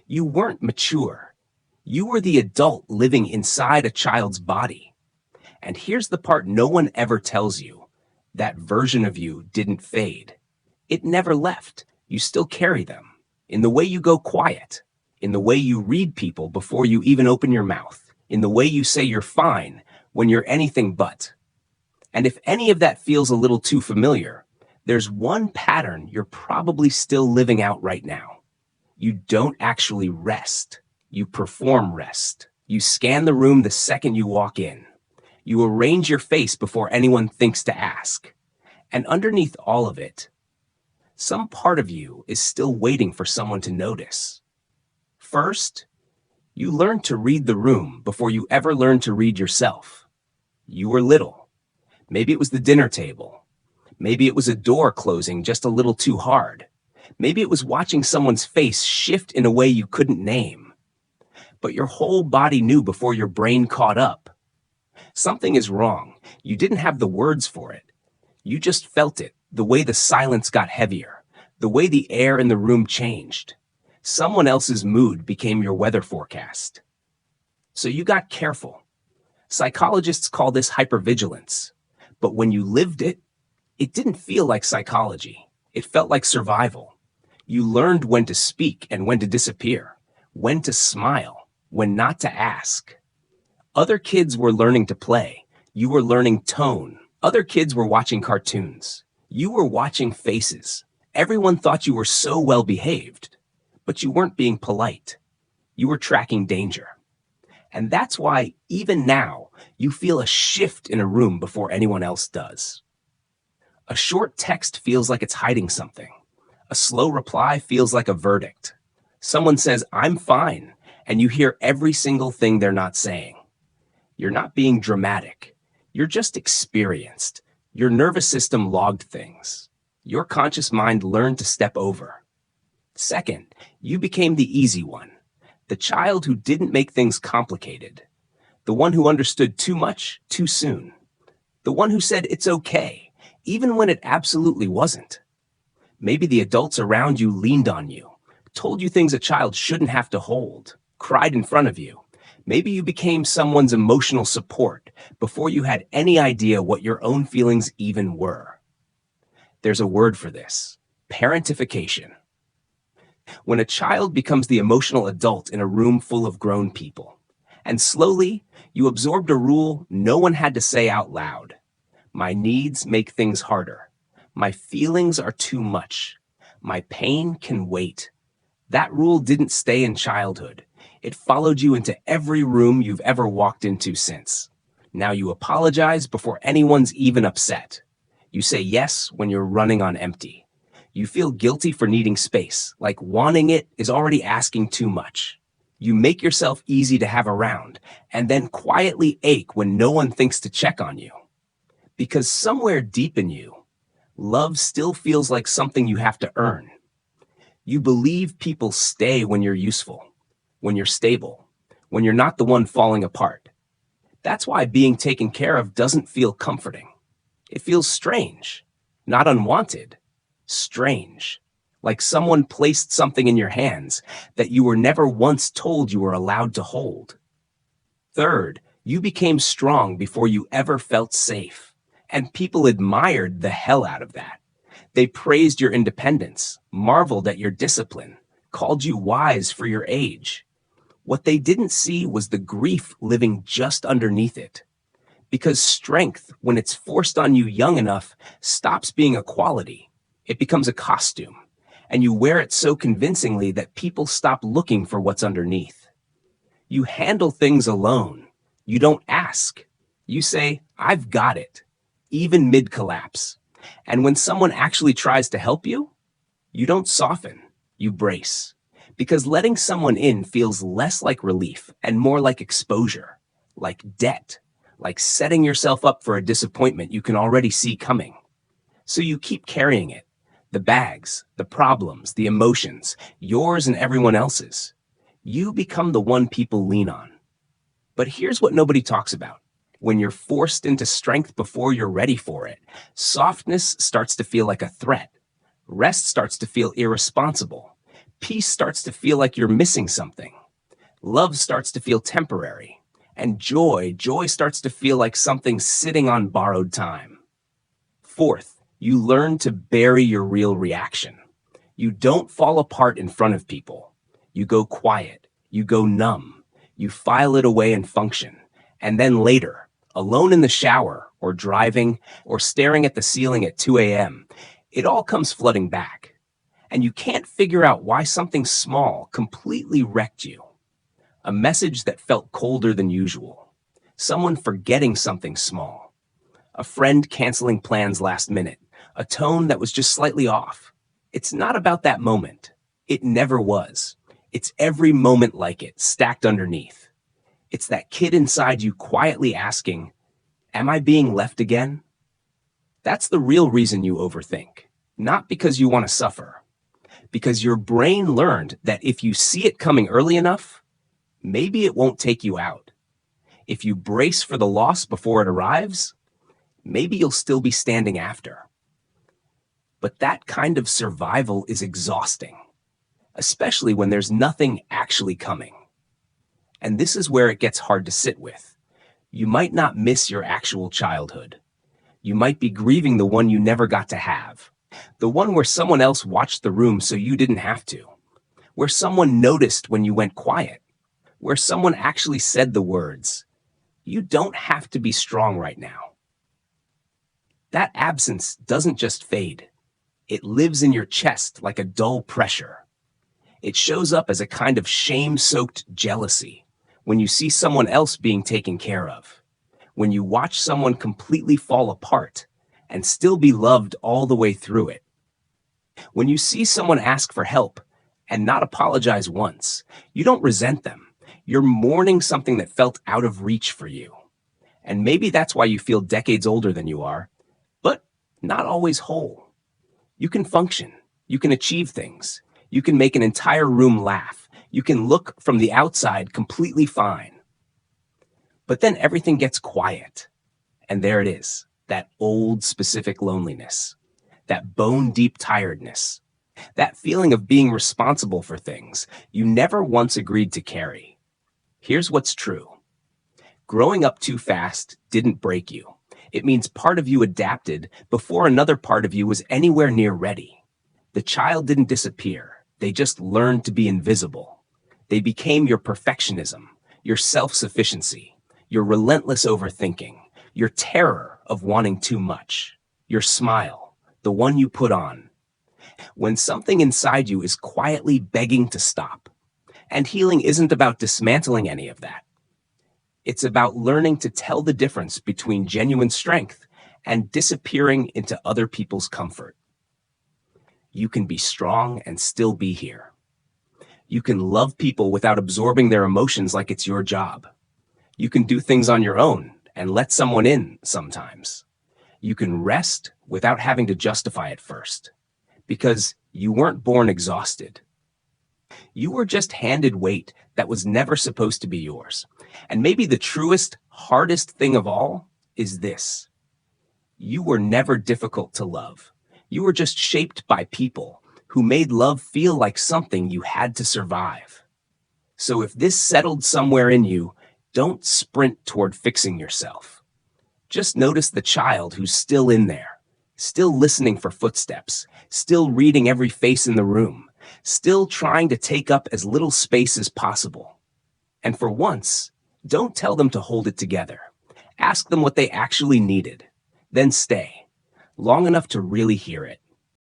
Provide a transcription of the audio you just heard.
You weren't mature. You were the adult living inside a child's body. And here's the part no one ever tells you. That version of you didn't fade. It never left. You still carry them. In the way you go quiet. In the way you read people before you even open your mouth. In the way you say you're fine when you're anything but. And if any of that feels a little too familiar, there's one pattern you're probably still living out right now. You don't actually rest. You perform rest. You scan the room the second you walk in. You arrange your face before anyone thinks to ask. And underneath all of it, some part of you is still waiting for someone to notice. First, you learned to read the room before you ever learned to read yourself. You were little. Maybe it was the dinner table. Maybe it was a door closing just a little too hard. Maybe it was watching someone's face shift in a way you couldn't name. But your whole body knew before your brain caught up. Something is wrong. You didn't have the words for it. You just felt it, the way the silence got heavier, the way the air in the room changed. Someone else's mood became your weather forecast. So you got careful. Psychologists call this hypervigilance. But when you lived it, it didn't feel like psychology. It felt like survival. You learned when to speak and when to disappear, when to smile, when not to ask. Other kids were learning to play. You were learning tone. Other kids were watching cartoons. You were watching faces. Everyone thought you were so well behaved, but you weren't being polite. You were tracking danger. And that's why, even now, you feel a shift in a room before anyone else does. A short text feels like it's hiding something. A slow reply feels like a verdict. Someone says, "I'm fine," and you hear every single thing they're not saying. You're not being dramatic. You're just experienced. Your nervous system logged things. Your conscious mind learned to step over. Second, you became the easy one. The child who didn't make things complicated. The one who understood too much, too soon. The one who said it's okay, even when it absolutely wasn't. Maybe the adults around you leaned on you, told you things a child shouldn't have to hold, cried in front of you. Maybe you became someone's emotional support before you had any idea what your own feelings even were. There's a word for this: parentification. When a child becomes the emotional adult in a room full of grown people, and slowly you absorbed a rule no one had to say out loud. My needs make things harder. My feelings are too much. My pain can wait. That rule didn't stay in childhood. It followed you into every room you've ever walked into since. Now you apologize before anyone's even upset. You say yes when you're running on empty. You feel guilty for needing space, like wanting it is already asking too much. You make yourself easy to have around, and then quietly ache when no one thinks to check on you. Because somewhere deep in you, love still feels like something you have to earn. You believe people stay when you're useful, when you're stable, when you're not the one falling apart. That's why being taken care of doesn't feel comforting. It feels strange, not unwanted, strange. Like someone placed something in your hands that you were never once told you were allowed to hold. Third, you became strong before you ever felt safe. And people admired the hell out of that. They praised your independence, marveled at your discipline, called you wise for your age. What they didn't see was the grief living just underneath it. Because strength, when it's forced on you young enough, stops being a quality. It becomes a costume. And you wear it so convincingly that people stop looking for what's underneath. You handle things alone. You don't ask. You say, "I've got it," even mid-collapse. And when someone actually tries to help you, you don't soften, you brace. Because letting someone in feels less like relief and more like exposure, like debt, like setting yourself up for a disappointment you can already see coming. So you keep carrying it. The bags, the problems, the emotions, yours and everyone else's. You become the one people lean on. But here's what nobody talks about. When you're forced into strength before you're ready for it, softness starts to feel like a threat. Rest starts to feel irresponsible. Peace starts to feel like you're missing something. Love starts to feel temporary. And joy starts to feel like something sitting on borrowed time. Fourth, you learn to bury your real reaction. You don't fall apart in front of people. You go quiet. You go numb. You file it away and function. And then later, alone in the shower, or driving, or staring at the ceiling at 2 a.m., it all comes flooding back. And you can't figure out why something small completely wrecked you. A message that felt colder than usual. Someone forgetting something small. A friend canceling plans last minute. A tone that was just slightly off. It's not about that moment. It never was. It's every moment like it, stacked underneath. It's that kid inside you quietly asking, am I being left again? That's the real reason you overthink. Not because you want to suffer. Because your brain learned that if you see it coming early enough, maybe it won't take you out. If you brace for the loss before it arrives, maybe you'll still be standing after. But that kind of survival is exhausting, especially when there's nothing actually coming. And this is where it gets hard to sit with. You might not miss your actual childhood. You might be grieving the one you never got to have. The one where someone else watched the room so you didn't have to. Where someone noticed when you went quiet. Where someone actually said the words, you don't have to be strong right now. That absence doesn't just fade. It lives in your chest like a dull pressure. It shows up as a kind of shame-soaked jealousy when you see someone else being taken care of, when you watch someone completely fall apart and still be loved all the way through it, when you see someone ask for help and not apologize once. You don't resent them. You're mourning something that felt out of reach for you. And maybe that's why you feel decades older than you are, but not always whole. You can function. You can achieve things. You can make an entire room laugh. You can look from the outside completely fine. But then everything gets quiet. And there it is, that old specific loneliness, that bone-deep tiredness, that feeling of being responsible for things you never once agreed to carry. Here's what's true. Growing up too fast didn't break you. It means part of you adapted before another part of you was anywhere near ready. The child didn't disappear. They just learned to be invisible. They became your perfectionism, your self-sufficiency, your relentless overthinking, your terror of wanting too much, your smile, the one you put on. When something inside you is quietly begging to stop. And healing isn't about dismantling any of that. It's about learning to tell the difference between genuine strength and disappearing into other people's comfort. You can be strong and still be here. You can love people without absorbing their emotions like it's your job. You can do things on your own and let someone in sometimes. You can rest without having to justify it first, because you weren't born exhausted. You were just handed weight that was never supposed to be yours. And maybe the truest, hardest thing of all is this. You were never difficult to love. You were just shaped by people who made love feel like something you had to survive. So if this settled somewhere in you, don't sprint toward fixing yourself. Just notice the child who's still in there, still listening for footsteps, still reading every face in the room, still trying to take up as little space as possible. And for once, don't tell them to hold it together. Ask them what they actually needed. Then stay, long enough to really hear it.